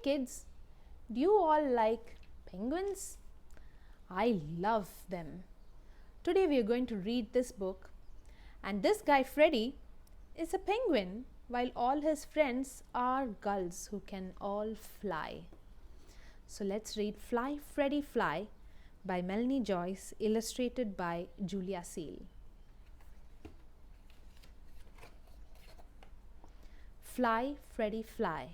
kids, do you all like penguins? I love them. Today we are going to read this book, and this guy Freddy is a penguin while all his friends are gulls who can all fly. So let's read Freddie Fly by Melanie Joyce, illustrated by Julia Seal. Fly, Freddie, fly.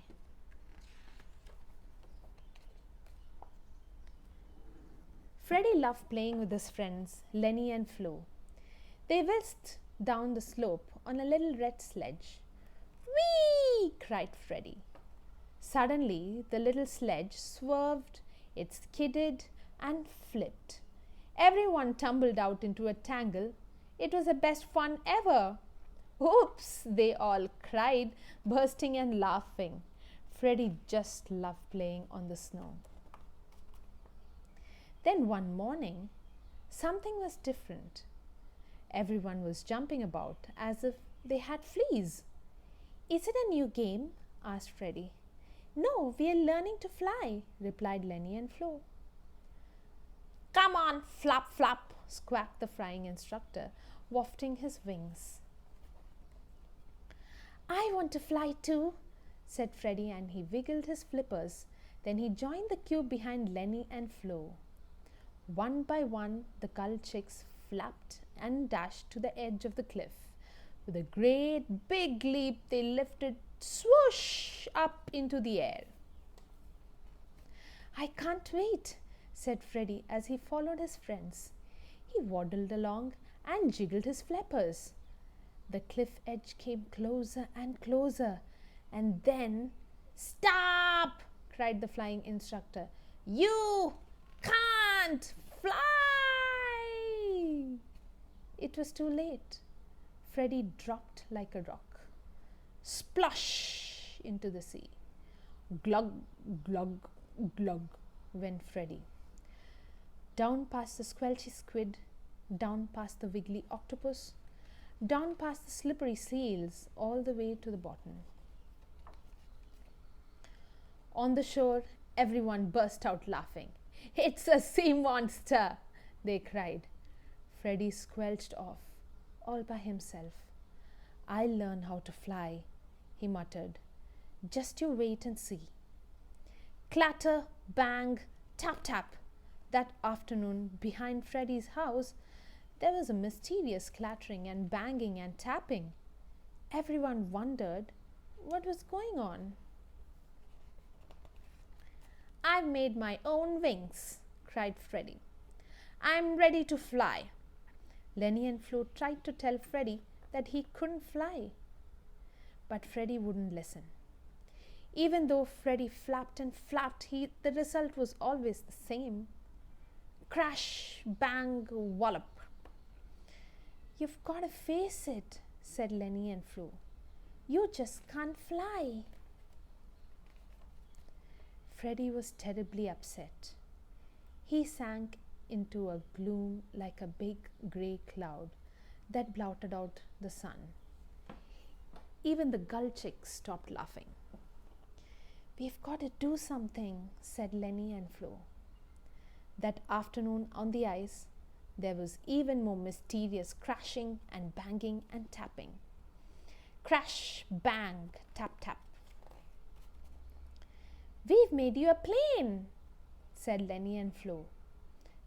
Freddie loved playing with his friends, Lenny and Flo. They whisked down the slope on a little red sledge. Whee! Cried Freddie. Suddenly, the little sledge swerved, it skidded and flipped. Everyone tumbled out into a tangle. It was the best fun ever. Oops! They all cried, bursting and laughing. Freddie just loved playing on the snow. Then one morning, something was different. Everyone was jumping about as if they had fleas. Is it a new game? Asked Freddie. No, we are learning to fly, replied Lenny and Flo. Come on, flap, flap, squawked the flying instructor, wafting his wings. I want to fly too, said Freddie, and he wiggled his flippers. Then he joined the queue behind Lenny and Flo. One by one, the gull chicks flapped and dashed to the edge of the cliff. With a great big leap, they lifted swoosh up into the air. I can't wait, said Freddie as he followed his friends. He waddled along and jiggled his flappers. The cliff edge came closer and closer, and then, stop! Cried the flying instructor. You can't fly! It was too late. Freddie dropped like a rock. Splosh into the sea. Glug, glug, glug went Freddie. Down past the squelchy squid, down past the wiggly octopus, down past the slippery seals, all the way to the bottom. On the shore, everyone burst out laughing. It's a sea monster, they cried. Freddie squelched off, all by himself. I'll learn how to fly, he muttered. Just you wait and see. Clatter, bang, tap, tap. That afternoon, behind Freddie's house, there was a mysterious clattering and banging and tapping. Everyone wondered what was going on. I've made my own wings, cried Freddie. I'm ready to fly. Lenny and Flo tried to tell Freddie that he couldn't fly. But Freddie wouldn't listen. Even though Freddie flapped and flapped, the result was always the same. Crash, bang, wallop. You've got to face it, said Lenny and Flo. You just can't fly. Freddie was terribly upset. He sank into a gloom like a big grey cloud that blotted out the sun. Even the gull chicks stopped laughing. We've got to do something, said Lenny and Flo. That afternoon on the ice, there was even more mysterious crashing and banging and tapping. Crash, bang, tap, tap. We've made you a plane, said Lenny and Flo.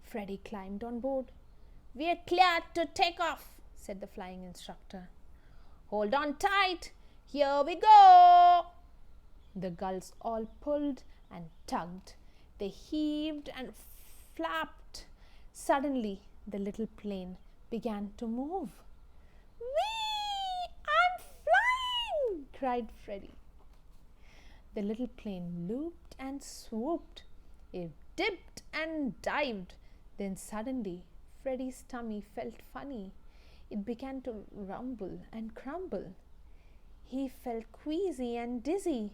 Freddie climbed on board. We're cleared to take off, said the flying instructor. Hold on tight. Here we go. The gulls all pulled and tugged. They heaved and flapped. Suddenly, the little plane began to move. Whee! I'm flying! Cried Freddie. The little plane looped and swooped. It dipped and dived. Then suddenly, Freddie's tummy felt funny. It began to rumble and crumble. He felt queasy and dizzy.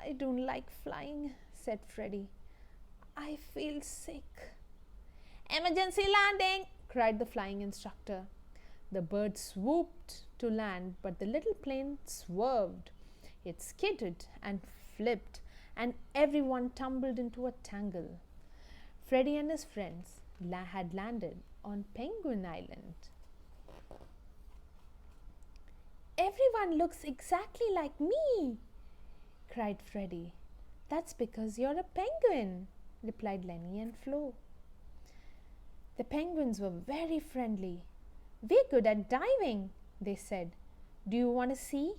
I don't like flying, said Freddie. I feel sick. Emergency landing, cried the flying instructor. The bird swooped to land, but the little plane swerved. It skidded and flipped and everyone tumbled into a tangle. Freddy and his friends had landed on Penguin Island. "Everyone looks exactly like me!" cried Freddy. "That's because you're a penguin," replied Lenny and Flo. The penguins were very friendly. "We're good at diving," they said. "Do you want to see?"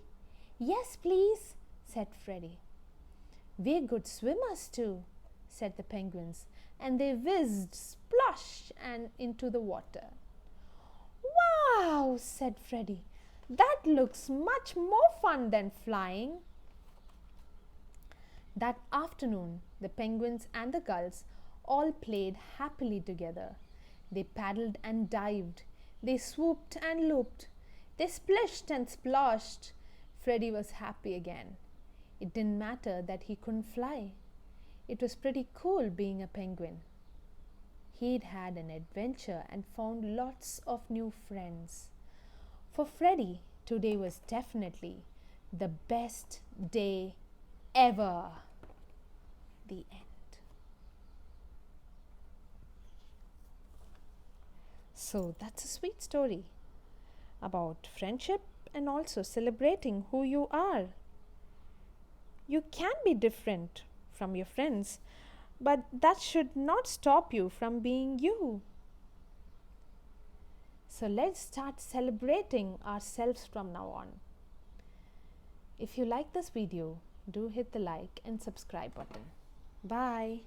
"Yes, please," said Freddy. "We're good swimmers too," said the penguins, and they whizzed splosh and into the water. "Wow," said Freddy. "That looks much more fun than flying." That afternoon, the penguins and the gulls all played happily together. They paddled and dived. They swooped and looped. They splished and splashed. Freddy was happy again. It didn't matter that he couldn't fly. It was pretty cool being a penguin. He'd had an adventure and found lots of new friends. For Freddy, today was definitely the best day ever. The end. So that's a sweet story about friendship and also celebrating who you are. You can be different from your friends, but that should not stop you from being you. So let's start celebrating ourselves from now on. If you like this video, do hit the like and subscribe button. Bye.